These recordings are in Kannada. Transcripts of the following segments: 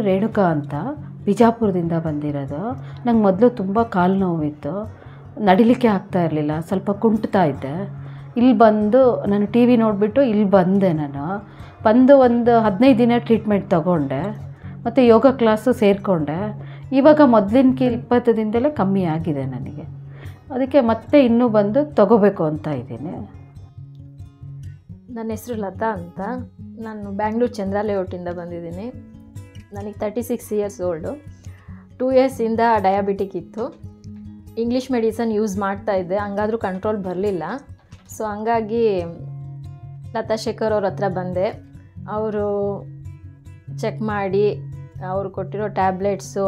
ರೇಣುಕಾ ಅಂತ ಬಿಜಾಪುರದಿಂದ ಬಂದಿರೋದು. ನಂಗೆ ಮೊದಲು ತುಂಬ ಕಾಲು ನೋವಿತ್ತು, ನಡಿಲಿಕ್ಕೆ ಆಗ್ತಾ ಇರಲಿಲ್ಲ, ಸ್ವಲ್ಪ ಕುಂಟ್ತಾ ಇದ್ದೆ. ಇಲ್ಲಿ ಬಂದು ನಾನು ಟಿ ವಿ ನೋಡಿಬಿಟ್ಟು ಇಲ್ಲಿ ಬಂದೆ. ನಾನು ಬಂದು ಒಂದು 15 ದಿನ ಟ್ರೀಟ್ಮೆಂಟ್ ತೊಗೊಂಡೆ ಮತ್ತು ಯೋಗ ಕ್ಲಾಸು ಸೇರಿಕೊಂಡೆ. ಇವಾಗ ಮೊದಲಿನ 20 ದಿನದಲ್ಲೇ ಕಮ್ಮಿ ಆಗಿದೆ ನನಗೆ. ಅದಕ್ಕೆ ಮತ್ತೆ ಇನ್ನೂ ಬಂದು ತೊಗೋಬೇಕು ಅಂತ ಇದ್ದೀನಿ. ನನ್ನ ಹೆಸರು ಲತಾ ಅಂತ. ನಾನು ಬ್ಯಾಂಗ್ಳೂರು ಚಂದ್ರ ಲೇಔಟಿಂದ ಬಂದಿದ್ದೀನಿ. ನನಗೆ 36 ಇಯರ್ಸ್ ಓಲ್ಡು. 2 ಇಯರ್ಸಿಂದ ಡಯಾಬಿಟಿಕ್ ಇತ್ತು. ಇಂಗ್ಲೀಷ್ ಮೆಡಿಸನ್ ಯೂಸ್ ಮಾಡ್ತಾಯಿದ್ದೆ, ಹಂಗಾದರೂ ಕಂಟ್ರೋಲ್ ಬರಲಿಲ್ಲ. ಸೊ ಹಂಗಾಗಿ ಲತಾ ಶೇಖರ್ ಅವ್ರ ಹತ್ರ ಬಂದೆ. ಅವರು ಚೆಕ್ ಮಾಡಿ ಅವರು ಕೊಟ್ಟಿರೋ ಟ್ಯಾಬ್ಲೆಟ್ಸು,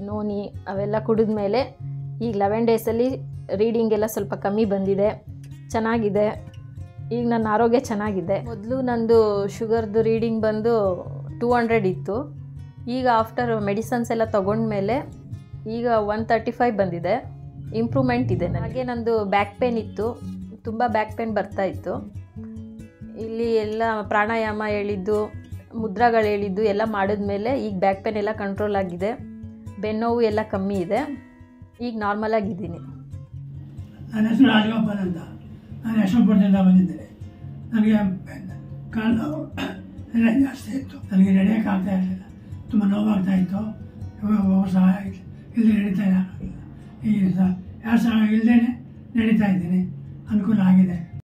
ನೋನಿ ಅವೆಲ್ಲ ಕುಡಿದ್ಮೇಲೆ ಈಗ 11 ಡೇಸಲ್ಲಿ ರೀಡಿಂಗ್ ಎಲ್ಲ ಸ್ವಲ್ಪ ಕಮ್ಮಿ ಬಂದಿದೆ, ಚೆನ್ನಾಗಿದೆ. ಈಗ ನನ್ನ ಆರೋಗ್ಯ ಚೆನ್ನಾಗಿದೆ. ಮೊದಲು ನಂದು ಶುಗರ್ದು ರೀಡಿಂಗ್ ಬಂದು 200 ಇತ್ತು. ಈಗ ಆಫ್ಟರ್ ಮೆಡಿಸನ್ಸ್ ಎಲ್ಲ ತೊಗೊಂಡ್ಮೇಲೆ ಈಗ 135 ಬಂದಿದೆ. ಇಂಪ್ರೂವ್ಮೆಂಟ್ ಇದೆ. ನನಗೆ ನಂದು ಬ್ಯಾಕ್ ಪೇನ್ ಇತ್ತು, ತುಂಬ ಬ್ಯಾಕ್ ಪೇನ್ ಬರ್ತಾಯಿತ್ತು. ಇಲ್ಲಿ ಎಲ್ಲ ಪ್ರಾಣಾಯಾಮ ಹೇಳಿದ್ದು, ಮುದ್ರಾಗಳು ಹೇಳಿದ್ದು ಎಲ್ಲ ಮಾಡಿದ್ಮೇಲೆ ಈಗ ಬ್ಯಾಕ್ ಪೇನ್ ಎಲ್ಲ ಕಂಟ್ರೋಲ್ ಆಗಿದೆ, ಬೆನ್ನೋವು ಎಲ್ಲ ಕಮ್ಮಿ ಇದೆ. ಈಗ ನಾರ್ಮಲ್ ಆಗಿದ್ದೀನಿ. ನನ್ನ ಹೆಸರು ರಾಜಗೋಪಾಲ್ ಅಂತ. ನಾನು ಯಶವಂತಪುರದಿಂದ ಬಂದಿದ್ದೇನೆ. ನನಗೆ ಕಾಲು ನೋವು ಎಲ್ಲ ಜಾಸ್ತಿ ಇತ್ತು. ನನಗೆ ನಡೆಯೋಕ್ಕಾಗ್ತಾ ಇರಲಿಲ್ಲ, ತುಂಬ ನೋವಾಗ್ತಾ ಇತ್ತು. ಒಬ್ಬ ಸಹಾಯ ಇಲ್ಲದೆ ನಡೀತಾ ಇಲ್ಲ. ಈಗ ಯಾರು ಸಹಾಯ ಇಲ್ಲದೇ ನಡೀತಾ ಇದ್ದೀನಿ. ಅನುಕೂಲ ಆಗಿದೆ.